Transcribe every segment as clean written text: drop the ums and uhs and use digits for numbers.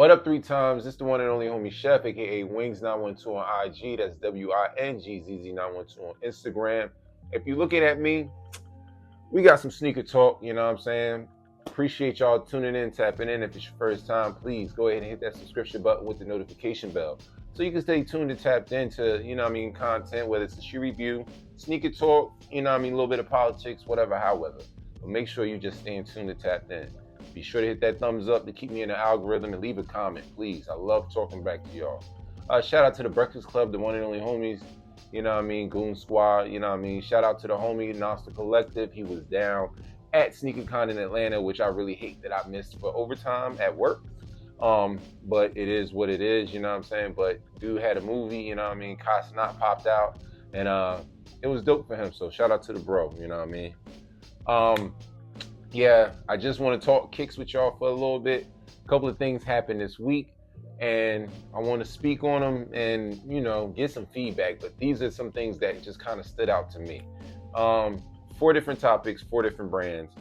What up, three times? It's the one and only homie Chef, aka Wings912 on IG. That's WINGZZ912 on Instagram. If you're looking at me, we got some sneaker talk, you know what I'm saying? Appreciate y'all tuning in, tapping in. If it's your first time, please go ahead and hit that subscription button with the notification bell so you can stay tuned and tapped into, content, whether it's a shoe review, sneaker talk, a little bit of politics, whatever, however. But make sure you just stay in tune and tapped in. Be sure to hit that thumbs up to keep me in the algorithm and leave a comment, please. I love talking back to y'all. Shout out to the Breakfast Club, the one and only homies, Goon Squad, Shout out to the homie, Noster Collective. He was down at SneakerCon in Atlanta, which I really hate that I missed for overtime at work. But it is what it is, But dude had a movie, Kai Snot popped out, and it was dope for him. So shout out to the bro, Yeah, I just want to talk kicks with y'all for a little bit. A couple of things happened this week, and I want to speak on them and, get some feedback. But these are some things that just kind of stood out to me. 4 different topics, 4 different brands.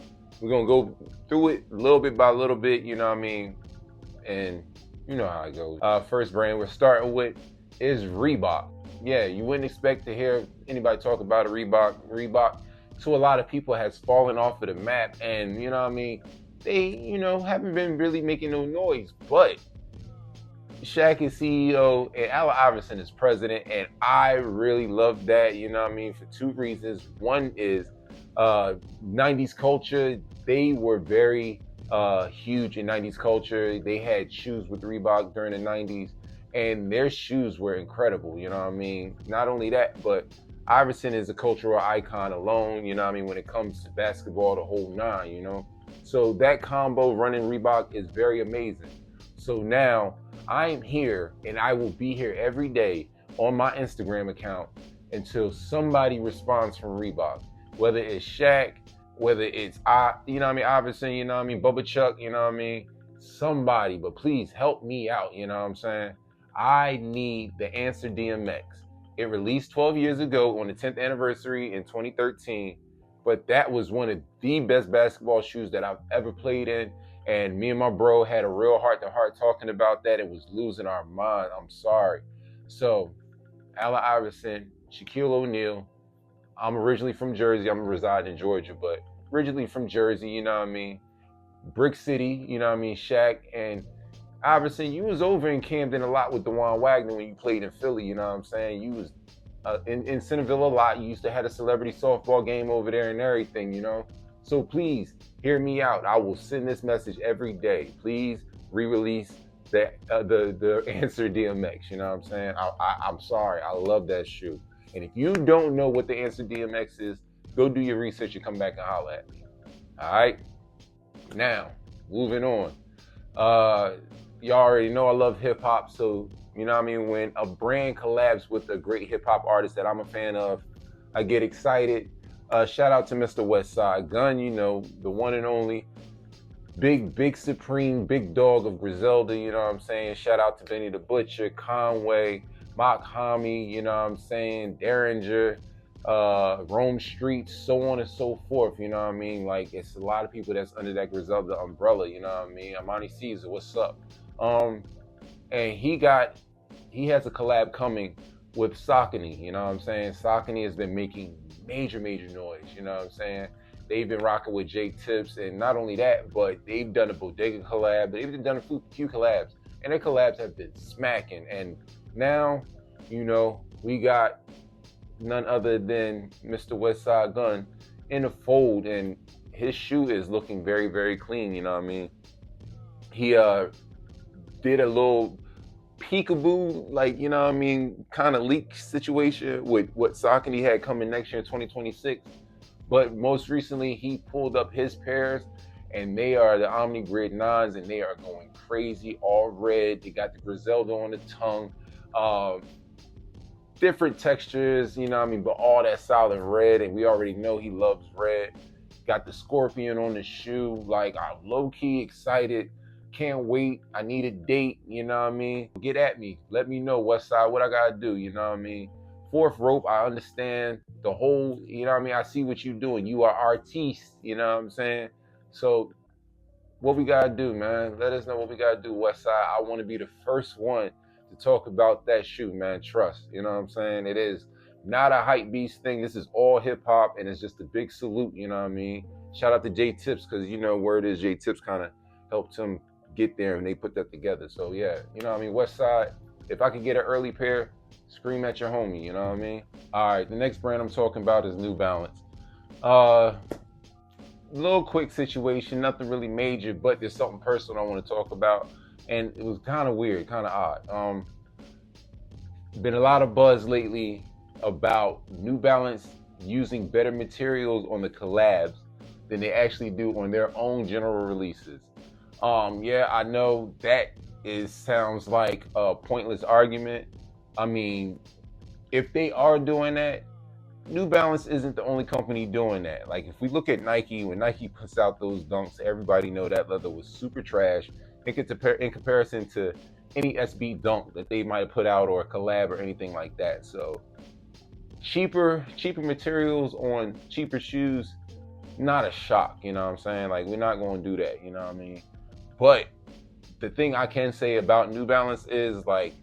We're going to go through it little bit by little bit, and you know how it goes. First brand we're starting with is Reebok. Yeah, you wouldn't expect to hear anybody talk about a Reebok. Reebok, to a lot of people, has fallen off of the map, and they haven't been really making no noise. But Shaq is CEO and Allen Iverson is president, and I really love that, for 2 reasons. One is 90s culture. They were very huge in 90s culture. They had shoes with Reebok during the 90s, and their shoes were incredible, Not only that, but Iverson is a cultural icon alone, when it comes to basketball, the whole 9, So that combo running Reebok is very amazing. So now I'm here, and I will be here every day on my Instagram account until somebody responds from Reebok. Whether it's Shaq, whether it's Iverson, Bubba Chuck, somebody, but please help me out, I need the Answer DMX. It released 12 years ago on the 10th anniversary in 2013, but that was one of the best basketball shoes that I've ever played in, and me and my bro had a real heart-to-heart talking about that. It was losing our mind. I'm sorry. So, Allen Iverson, Shaquille O'Neal. I'm originally from Jersey. I'm reside in Georgia, but originally from Jersey, Brick City, Shaq and Iverson. You was over in Camden a lot with DeJuan Wagner when you played in Philly, You was in Centerville a lot. You used to have a celebrity softball game over there and everything, So please hear me out. I will send this message every day. Please re-release the Answer DMX. I'm sorry. I love that shoe. And if you don't know what the Answer DMX is, go do your research and come back and holler at me. All right? Now, moving on. Y'all already know I love hip-hop, so, when a brand collabs with a great hip-hop artist that I'm a fan of, I get excited. Shout out to Mr. Westside Gunn, the one and only big supreme, big dog of Griselda, Shout out to Benny the Butcher, Conway, Mock Hami, Derringer, Rome Streets, so on and so forth, Like, it's a lot of people that's under that Griselda umbrella, Amani Caesar, what's up? And he has a collab coming with Saucony, Saucony has been making major noise, They've been rocking with Jay Tips, and not only that, but they've done a Bodega collab, they've done a few collabs, and their collabs have been smacking. And now, we got none other than Mr. Westside Gunn in the fold, and his shoe is looking very, very clean, He did a little peekaboo, kind of leak situation with what Saucony had coming next year in 2026. But most recently, he pulled up his pairs, and they are the Omni Grid 9s, and they are going crazy, all red. They got the Griselda on the tongue. Different textures, but all that solid red, and we already know he loves red. Got the Scorpion on the shoe. I'm low-key excited. Can't wait. I need a date, Get at me. Let me know, Westside, what I gotta do, 4th rope, I understand the whole, I see what you're doing. You are artiste, So what we gotta do, man. Let us know what we gotta do, Westside. I want to be the first one to talk about that shoe, man. Trust, you know what I'm saying? It is not a hype beast thing. This is all hip hop, and it's just a big salute. You know what I mean? Shout out to J Tips, because you know word is J Tips kind of helped him get there, and they put that together. So yeah, you know what I mean? Westside. If I could get an early pair, scream at your homie. You know what I mean? All right, the next brand I'm talking about is New Balance. Little quick situation, nothing really major, but there's something personal I want to talk about, and it was kind of weird, kind of odd. Been a lot of buzz lately about New Balance using better materials on the collabs than they actually do on their own general releases. Yeah, I know that sounds like a pointless argument. I mean, if they are doing that, New Balance isn't the only company doing that. Like, if we look at Nike, when Nike puts out those dunks, everybody know that leather was super trash in comparison to any SB dunk that they might have put out, or a collab or anything like that. So cheaper materials on cheaper shoes, not a shock, you know what I'm saying? Like, we're not going to do that, you know what I mean? But the thing I can say about New Balance is, like,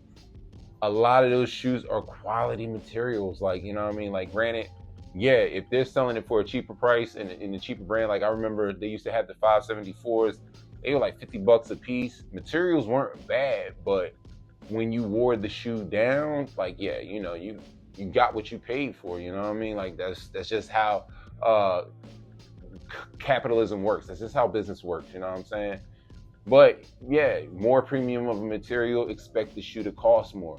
a lot of those shoes are quality materials, like, you know what I mean? Like, granted, yeah, if they're selling it for a cheaper price and in a cheaper brand, like I remember they used to have the 574s, they were like $50 a piece. Materials weren't bad, but when you wore the shoe down, like, yeah, you know, you got what you paid for, you know what I mean? Like, that's just how capitalism works. That's just how business works, you know what I'm saying? But yeah, more premium of a material, expect the shoe to cost more.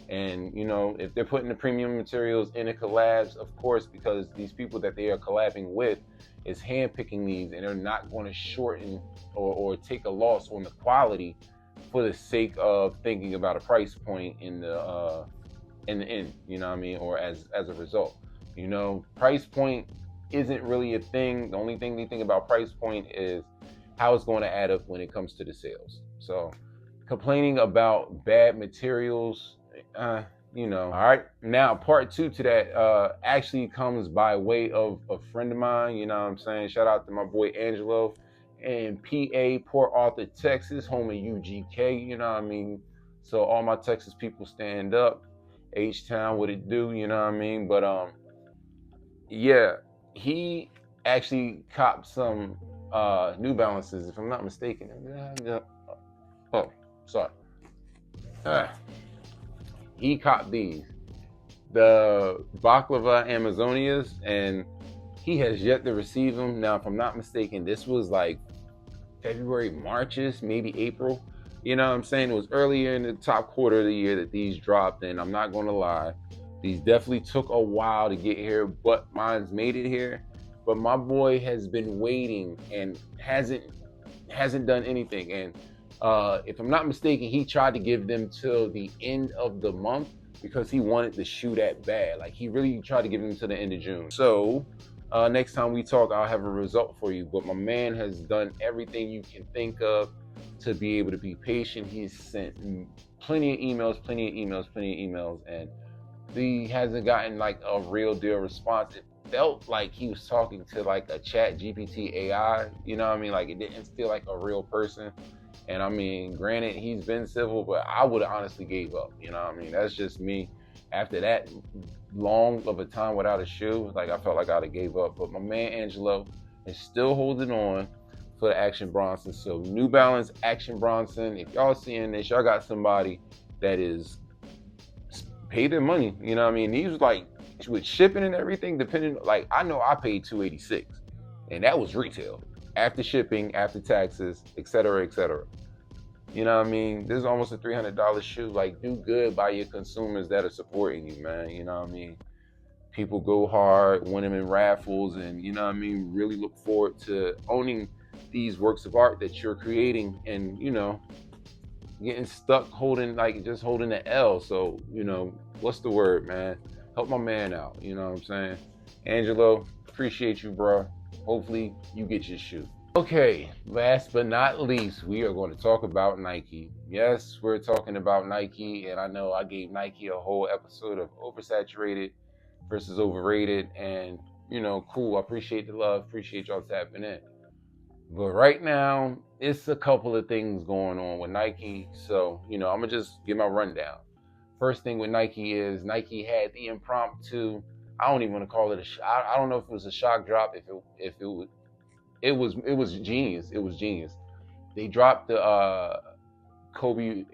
And you know, if they're putting the premium materials in the collabs, of course, because these people that they are collabing with is handpicking these, and they're not going to shorten or take a loss on the quality for the sake of thinking about a price point in the end, you know what I mean? Or as a result, you know, price point isn't really a thing. The only thing they think about price point is how it's going to add up when it comes to the sales. So complaining about bad materials, you know. All right, now part two to that actually comes by way of a friend of mine, you know what I'm saying? Shout out to my boy Angelo in PA, Port Arthur, Texas, home of UGK, you know what I mean? So all my Texas people stand up. H-Town, what it do, you know what I mean? But yeah, he actually copped some New Balances, if I'm not mistaken. Oh, sorry. He copped these, the Baklava Amazonias, and he has yet to receive them. Now, if I'm not mistaken, this was like February, Marches, maybe April. You know what I'm saying? It was earlier in the top quarter of the year that these dropped, and I'm not going to lie, these definitely took a while to get here, but mine's made it here. But my boy has been waiting and hasn't done anything. And if I'm not mistaken, he tried to give them till the end of the month because he wanted the shoe that bad. Like, he really tried to give them to the end of June. So next time we talk, I'll have a result for you. But my man has done everything you can think of to be able to be patient. He's sent plenty of emails, and he hasn't gotten like a real deal response. It felt like he was talking to like a chat GPT AI, you know what I mean? Like, it didn't feel like a real person. And I mean, granted, he's been civil, but I would have honestly gave up, you know what I mean? That's just me. After that long of a time without a shoe, like, I felt like I'd have gave up. But my man Angelo is still holding on for the Action Bronson. So New Balance Action Bronson, if y'all seeing this, y'all got somebody that is pay their money, you know what I mean? These was like, with shipping and everything, depending, like, I know I paid $286, and that was retail, after shipping, after taxes, etc., etc. You know what I mean? This is almost a $300 shoe. Like, do good by your consumers that are supporting you, man. You know what I mean? People go hard, win them in raffles, and you know what I mean? Really look forward to owning these works of art that you're creating, and you know, getting stuck holding the L. So, you know, what's the word, man? Help my man out, you know what I'm saying? Angelo, appreciate you, bro. Hopefully you get your shoe. Okay, last but not least, we are going to talk about Nike. Yes, we're talking about Nike, and I know I gave Nike a whole episode of oversaturated versus overrated, and you know, cool. I appreciate the love, appreciate y'all tapping in. But right now, it's a couple of things going on with Nike. So, I'm going to just give my rundown. First thing with Nike is Nike had the impromptu, I don't even want to call it I don't know if it was a shock drop, if it was genius. It was genius. They dropped the Kobe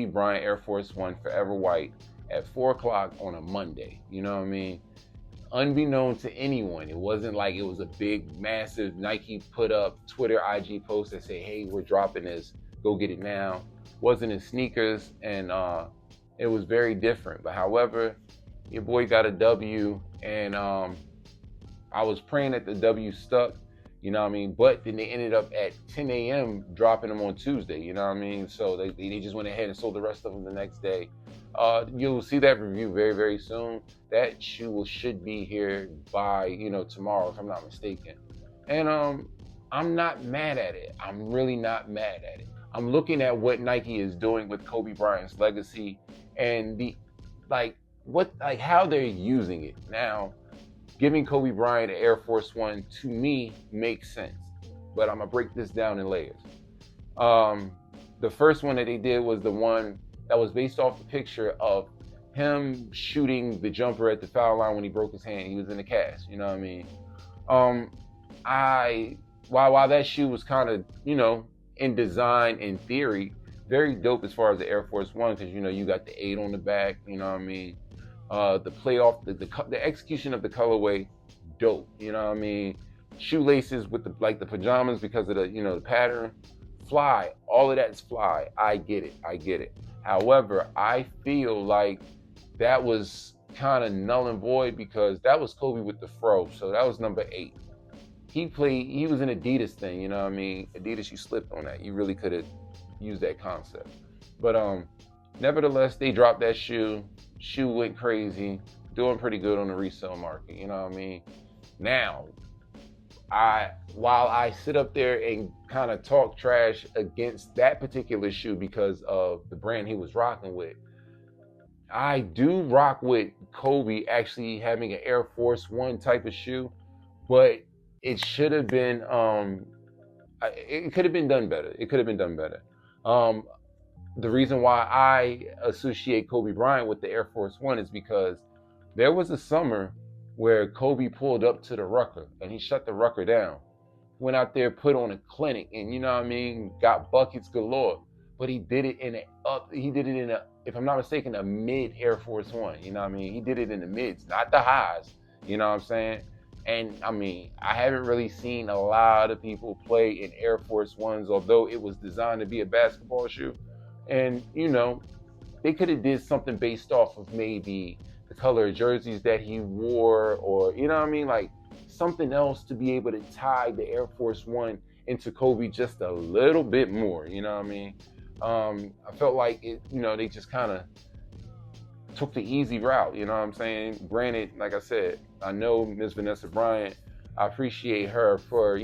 Bryant Air Force One Forever White at 4 o'clock on a Monday. You know what I mean? Unbeknown to anyone, it wasn't like it was a big, massive Nike put up Twitter, IG post that say, "Hey, we're dropping this. Go get it now." Wasn't in sneakers, and it was very different. But however, your boy got a W, and I was praying that the W stuck. You know what I mean? But then they ended up at 10 a.m. dropping them on Tuesday. You know what I mean? So they just went ahead and sold the rest of them the next day. You'll see that review very, very soon. That shoe should be here by, tomorrow, if I'm not mistaken. And I'm not mad at it. I'm really not mad at it. I'm looking at what Nike is doing with Kobe Bryant's legacy and how they're using it. Now, giving Kobe Bryant an Air Force One to me makes sense, but I'm gonna break this down in layers. The first one that they did was the one that was based off the picture of him shooting the jumper at the foul line when he broke his hand. He was in the cast, you know what I mean? While that shoe was kind of, in design, in theory, very dope as far as the Air Force One, because you got the 8 on the back, you know what I mean? The playoff, the execution of the colorway, dope. You know what I mean? Shoelaces with the pajamas because of the pattern, fly. All of that's fly. I get it. However, I feel like that was kind of null and void because that was Kobe with the fro. So that was number 8. He was an Adidas thing. You know what I mean? Adidas, you slipped on that. You really could have used that concept. But nevertheless, they dropped that shoe. Shoe went crazy, doing pretty good on the resale market. You know what I mean? Now, while I sit up there and kind of talk trash against that particular shoe because of the brand he was rocking with, I do rock with Kobe actually having an Air Force One type of shoe, but it should have been it could have been done better. The reason why I associate Kobe Bryant with the Air Force One is because there was a summer where Kobe pulled up to the Rucker and he shut the Rucker down. Went out there, put on a clinic, and you know what I mean, got buckets galore. But he did it in if I'm not mistaken, a mid Air Force One. You know what I mean? He did it in the mids, not the highs. You know what I'm saying? And I mean, I haven't really seen a lot of people play in Air Force Ones, although it was designed to be a basketball shoe. And they could have did something based off of maybe the color of jerseys that he wore, or you know what I mean, like something else to be able to tie the Air Force One into Kobe just a little bit more. You know what I mean? I felt like they just kind of took the easy route. You know what I'm saying? Granted, like I said, I know Miss Vanessa Bryant. I appreciate her for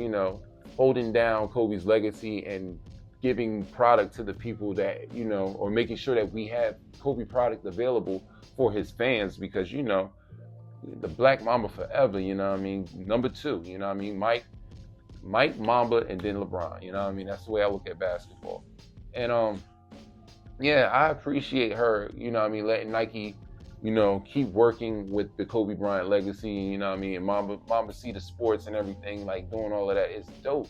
holding down Kobe's legacy and giving product to the people that or making sure that we have Kobe product available for his fans, because the Black Mamba forever. You know what I mean? Number 2. You know what I mean? Mike, Mamba, and then LeBron. You know what I mean? That's the way I look at basketball. And yeah, I appreciate her. You know what I mean? Letting Nike keep working with the Kobe Bryant legacy. You know what I mean? And Mamba see the sports and everything, like doing all of that is dope.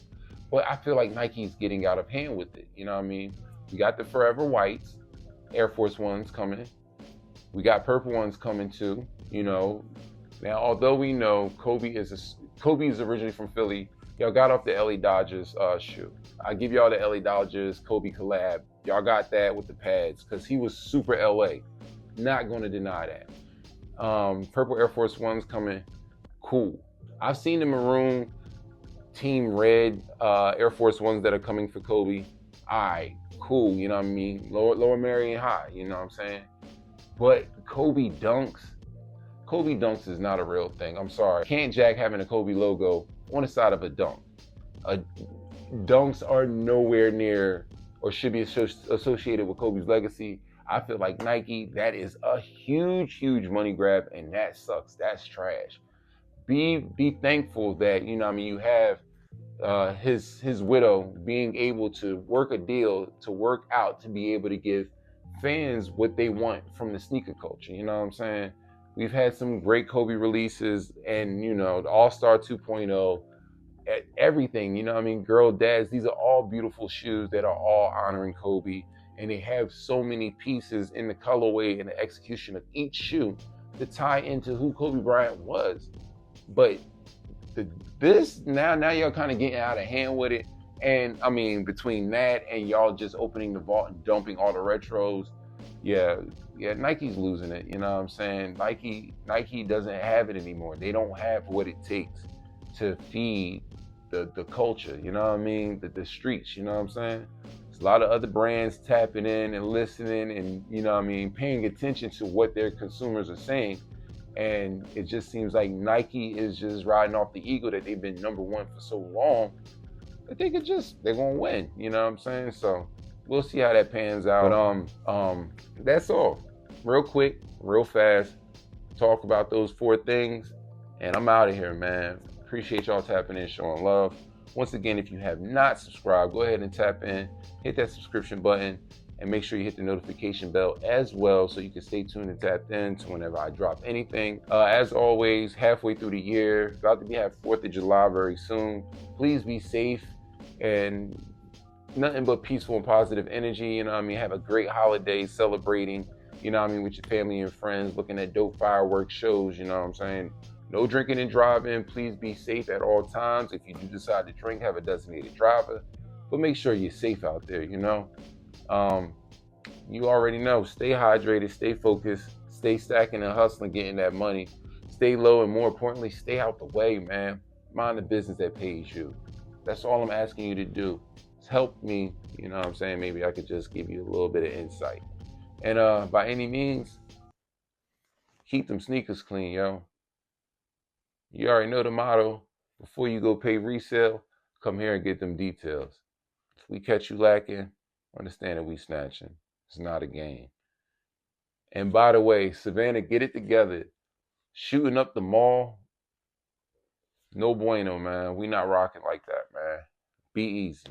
But I feel like Nike's getting out of hand with it. You know what I mean? We got the Forever Whites, Air Force Ones coming. We got purple ones coming too. Now, although we know Kobe is originally from Philly, y'all got off the LA Dodgers shoe. I give y'all the LA Dodgers Kobe collab. Y'all got that with the pads because he was super LA. Not going to deny that. Purple Air Force Ones coming. Cool. I've seen the maroon team red Air Force Ones that are coming for Kobe. All right, cool. You know what I mean? Lower Marion High. You know what I'm saying? But Kobe Dunks is not a real thing. I'm sorry. Can't Jack having a Kobe logo on the side of a dunk. Dunks are nowhere near or should be associated with Kobe's legacy. I feel like Nike, that is a huge, huge money grab, and that sucks. That's trash. Be thankful that you have his widow being able to work a deal to work out to be able to give fans what they want from the sneaker culture. You know what I'm saying? We've had some great Kobe releases, and the All Star 2.0, everything. You know what I mean? Girl dads. These are all beautiful shoes that are all honoring Kobe, and they have so many pieces in the colorway and the execution of each shoe to tie into who Kobe Bryant was. But this now y'all kind of getting out of hand with it. And I mean, between that and y'all just opening the vault and dumping all the retros, yeah, Nike's losing it. You know what I'm saying? Nike doesn't have it anymore. They don't have what it takes to feed the culture. You know what I mean? The streets. You know what I'm saying? There's a lot of other brands tapping in and listening, and paying attention to what their consumers are saying. And it just seems like Nike is just riding off the ego that they've been number one for so long that they're gonna win. You know what I'm saying? So we'll see how that pans out. But that's all. Real quick, real fast. Talk about those 4 things, and I'm out of here, man. Appreciate y'all tapping in, showing love. Once again, if you have not subscribed, go ahead and tap in, hit that subscription button, and make sure you hit the notification bell as well so you can stay tuned and tapped in to whenever I drop anything. As always, halfway through the year, about to have 4th of July very soon. Please be safe and nothing but peaceful and positive energy. You know what I mean? Have a great holiday celebrating, you know what I mean, with your family and friends, looking at dope fireworks shows, you know what I'm saying? No drinking and driving. Please be safe at all times. If you do decide to drink, have a designated driver. But make sure you're safe out there, you know? You already know. Stay hydrated, stay focused, stay stacking and hustling, getting that money. Stay low, and more importantly, stay out the way, man. Mind the business that pays you. That's all I'm asking you to do. It's helped me, you know what I'm saying? Maybe I could just give you a little bit of insight. And by any means, keep them sneakers clean, yo. You already know the motto. Before you go pay resale, come here and get them details. If we catch you lacking, understand that we snatching. It's not a game. And by the way, Savannah, get it together. Shooting up the mall, no bueno, man. We not rocking like that, man. Be easy.